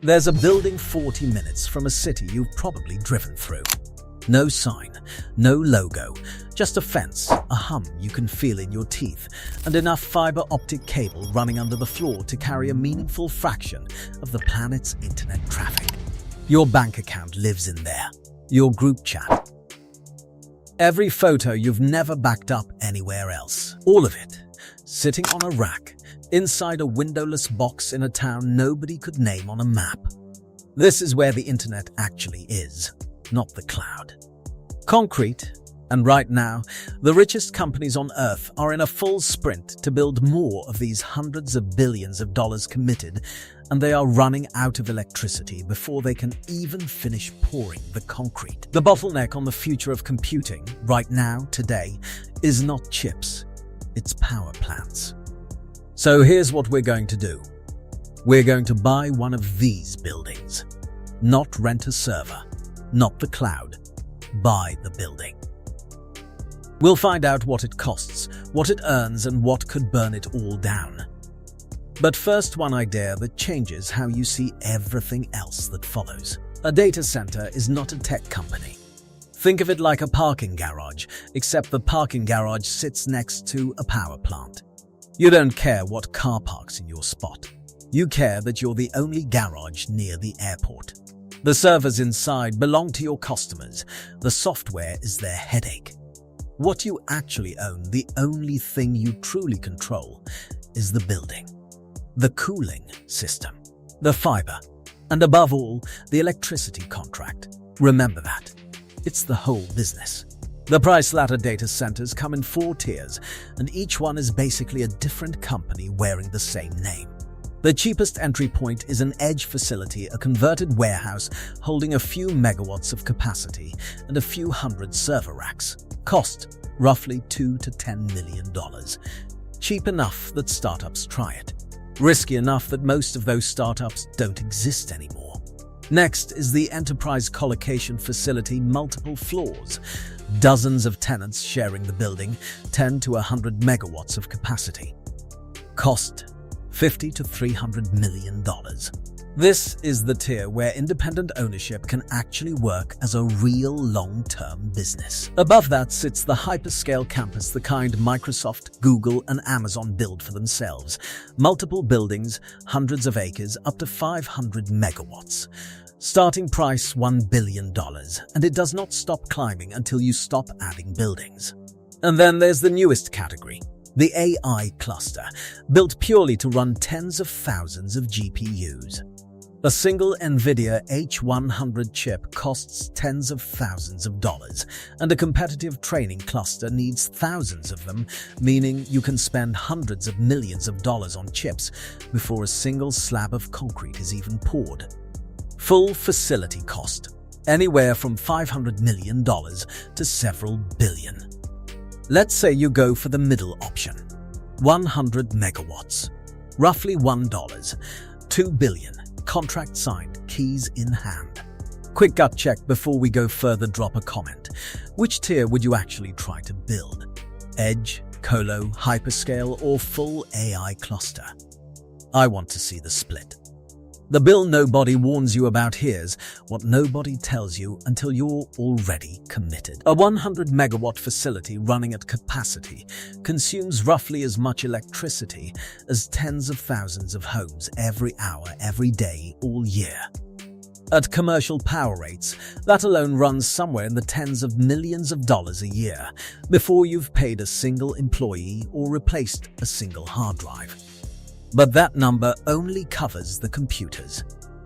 There's a building 40 minutes from a city you've probably driven through. No sign, no logo, just a fence, a hum you can feel in your teeth, and enough fiber optic cable running under the floor to carry a meaningful fraction of the planet's internet traffic. Your bank account lives in there, your group chat. Every photo you've never backed up anywhere else. All of it, sitting on a rack, inside a windowless box in a town nobody could name on a map. This is where the internet actually is, not the cloud. Concrete, and right now, the richest companies on Earth are in a full sprint to build more of these hundreds of billions of dollars committed, and they are running out of electricity before they can even finish pouring the concrete. The bottleneck on the future of computing, right now, today, is not chips, it's power plants. So here's what we're going to do. We're going to buy one of these buildings. Not rent a server, not the cloud. Buy the building. We'll find out what it costs, what it earns, and what could burn it all down. But first, one idea that changes how you see everything else that follows. A data center is not a tech company. Think of it like a parking garage, except the parking garage sits next to a power plant. You don't care what car parks in your spot. You care that you're the only garage near the airport. The servers inside belong to your customers. The software is their headache. What you actually own, the only thing you truly control, is the building, the cooling system, the fiber, and above all, the electricity contract. Remember that. It's the whole business. The price ladder data centers come in 4 tiers, and each one is basically a different company wearing the same name. The cheapest entry point is an edge facility, a converted warehouse holding a few megawatts of capacity and a few hundred server racks. Cost, roughly $2 to $10 million. Cheap enough that startups try it. Risky enough that most of those startups don't exist anymore. Next is the enterprise colocation facility, multiple floors. Dozens of tenants sharing the building, 10 to 100 megawatts of capacity. Cost, $50 to $300 million. This is the tier where independent ownership can actually work as a real long-term business. Above that sits the hyperscale campus, the kind Microsoft, Google, and Amazon build for themselves. Multiple buildings, hundreds of acres, up to 500 megawatts. Starting price $1 billion, and it does not stop climbing until you stop adding buildings. And then there's the newest category, the AI cluster, built purely to run tens of thousands of GPUs. A single NVIDIA H100 chip costs tens of thousands of dollars, and a competitive training cluster needs thousands of them, meaning you can spend hundreds of millions of dollars on chips before a single slab of concrete is even poured. Full facility cost, anywhere from $500 million to several billion. Let's say you go for the middle option, 100 megawatts, roughly $1, $2 billion, contract signed, keys in hand. Quick gut check before we go further, drop a comment. Which tier would you actually try to build? Edge, colo, hyperscale, or full AI cluster? I want to see the split. The bill nobody warns you about. Here's what nobody tells you until you're already committed. A 100 megawatt facility running at capacity consumes roughly as much electricity as tens of thousands of homes every hour, every day, all year. At commercial power rates, that alone runs somewhere in the tens of millions of dollars a year before you've paid a single employee or replaced a single hard drive. But that number only covers the computers.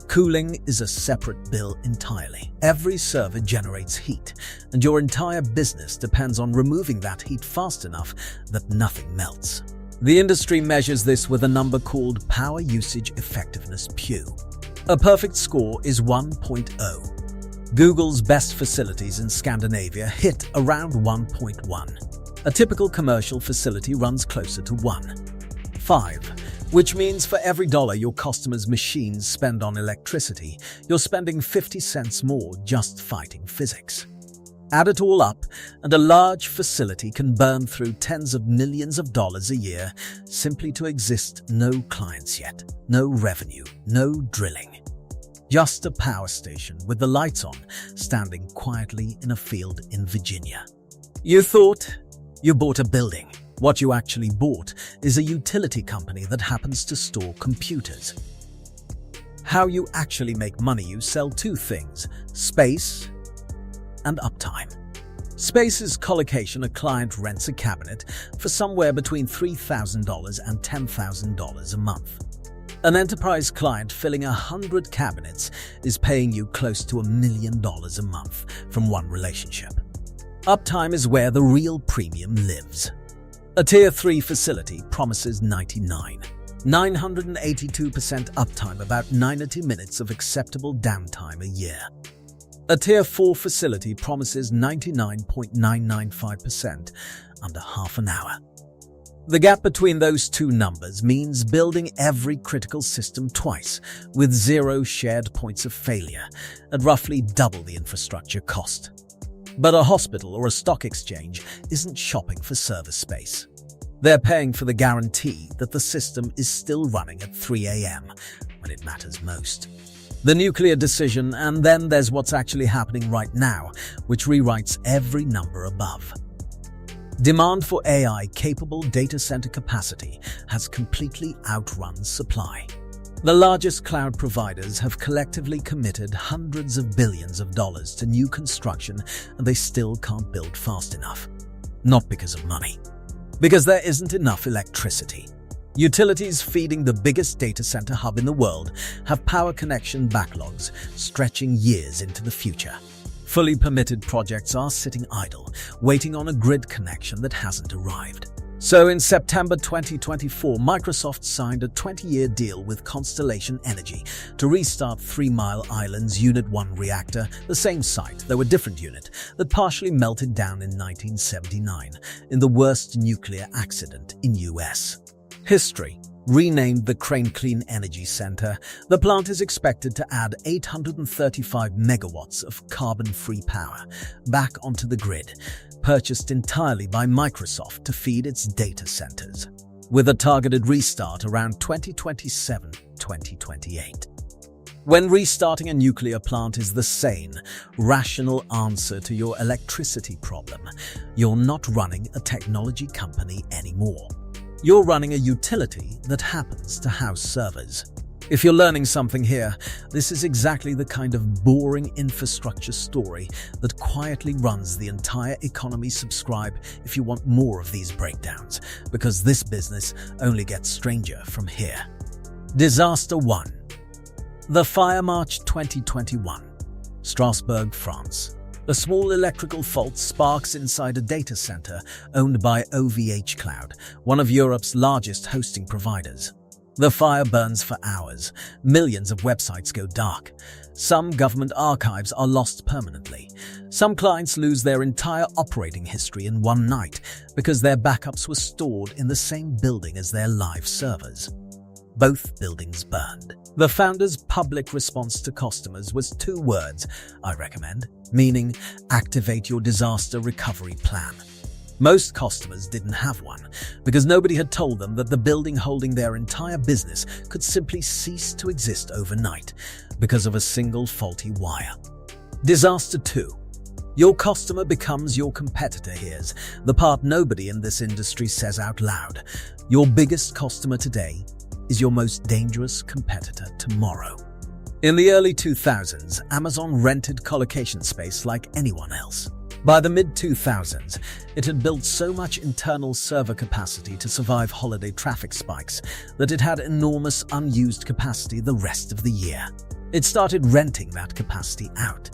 Cooling is a separate bill entirely. Every server generates heat, and your entire business depends on removing that heat fast enough that nothing melts. The industry measures this with a number called Power Usage Effectiveness (PUE). A perfect score is 1.0. Google's best facilities in Scandinavia hit around 1.1. A typical commercial facility runs closer to 1.5. Which means for every dollar your customers' machines spend on electricity, you're spending 50 cents more just fighting physics. Add it all up, and a large facility can burn through tens of millions of dollars a year simply to exist. No clients yet, no revenue, no drilling. Just a power station with the lights on, standing quietly in a field in Virginia. You thought you bought a building. What you actually bought is a utility company that happens to store computers. How you actually make money: you sell two things: space and uptime. Space is colocation. A client rents a cabinet for somewhere between $3,000 and $10,000 a month. An enterprise client filling 100 cabinets is paying you close to $1 million a month from one relationship. Uptime is where the real premium lives. A Tier 3 facility promises 982% uptime, about 90 minutes of acceptable downtime a year. A Tier 4 facility promises 99.995%, under half an hour. The gap between those two numbers means building every critical system twice, with 0 shared points of failure, at roughly double the infrastructure cost. But a hospital or a stock exchange isn't shopping for server space. They're paying for the guarantee that the system is still running at 3 a.m. when it matters most. The nuclear decision, and then there's what's actually happening right now, which rewrites every number above. Demand for AI-capable data center capacity has completely outrun supply. The largest cloud providers have collectively committed hundreds of billions of dollars to new construction, and they still can't build fast enough. Not because of money, because there isn't enough electricity. Utilities feeding the biggest data center hub in the world have power connection backlogs stretching years into the future. Fully permitted projects are sitting idle, waiting on a grid connection that hasn't arrived. So in September 2024, Microsoft signed a 20-year deal with Constellation Energy to restart 3 Mile Island's Unit 1 reactor, the same site, though a different unit, that partially melted down in 1979 in the worst nuclear accident in US history. Renamed the Crane Clean Energy Center, the plant is expected to add 835 megawatts of carbon-free power back onto the grid, purchased entirely by Microsoft to feed its data centers, with a targeted restart around 2027-2028. When restarting a nuclear plant is the sane, rational answer to your electricity problem, you're not running a technology company anymore. You're running a utility that happens to house servers. If you're learning something here, this is exactly the kind of boring infrastructure story that quietly runs the entire economy. Subscribe if you want more of these breakdowns, because this business only gets stranger from here. Disaster 1. The Fire, March 2021. Strasbourg, France. A small electrical fault sparks inside a data center owned by OVH Cloud, one of Europe's largest hosting providers. The fire burns for hours. Millions of websites go dark. Some government archives are lost permanently. Some clients lose their entire operating history in one night because their backups were stored in the same building as their live servers. Both buildings burned. The founder's public response to customers was 2 words, I recommend, meaning activate your disaster recovery plan. Most customers didn't have one because nobody had told them that the building holding their entire business could simply cease to exist overnight because of a single faulty wire. Disaster 2. Your customer becomes your competitor. Here's the part nobody in this industry says out loud. Your biggest customer today is your most dangerous competitor tomorrow. In the early 2000s, Amazon rented colocation space like anyone else. By the mid-2000s, it had built so much internal server capacity to survive holiday traffic spikes that it had enormous unused capacity the rest of the year. It started renting that capacity out.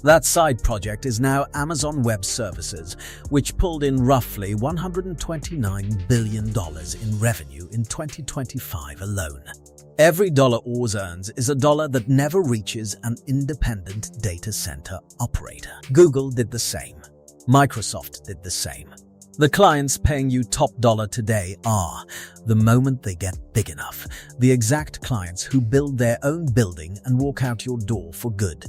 That side project is now Amazon Web Services, which pulled in roughly $129 billion in revenue in 2025 alone. Every dollar Oz earns is a dollar that never reaches an independent data center operator. Google did the same. Microsoft did the same. The clients paying you top dollar today are, the moment they get big enough, the exact clients who build their own building and walk out your door for good.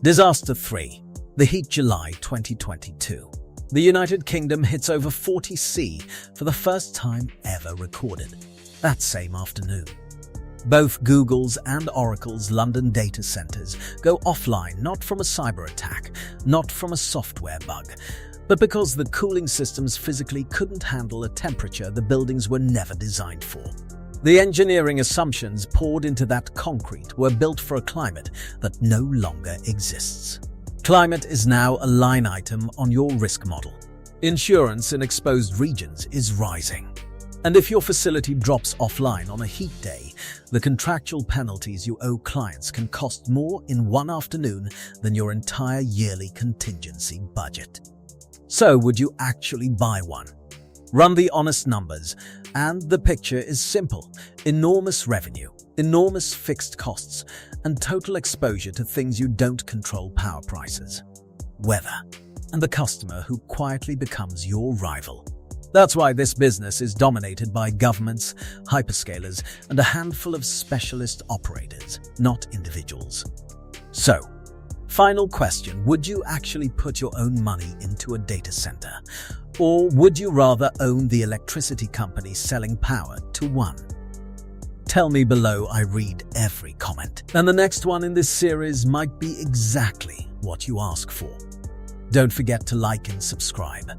Disaster 3. The heat, July 2022. The United Kingdom hits over 40 C for the first time ever recorded that same afternoon. Both Google's and Oracle's London data centers go offline not from a cyber attack, not from a software bug, but because the cooling systems physically couldn't handle a temperature the buildings were never designed for. The engineering assumptions poured into that concrete were built for a climate that no longer exists. Climate is now a line item on your risk model. Insurance in exposed regions is rising. And if your facility drops offline on a heat day, the contractual penalties you owe clients can cost more in one afternoon than your entire yearly contingency budget. So, would you actually buy one? Run the honest numbers, and the picture is simple. Enormous revenue, enormous fixed costs, and total exposure to things you don't control: power prices, weather, and the customer who quietly becomes your rival. That's why this business is dominated by governments, hyperscalers, and a handful of specialist operators, not individuals. So, final question: would you actually put your own money into a data center? Or would you rather own the electricity company selling power to one? Tell me below, I read every comment. And the next one in this series might be exactly what you ask for. Don't forget to like and subscribe.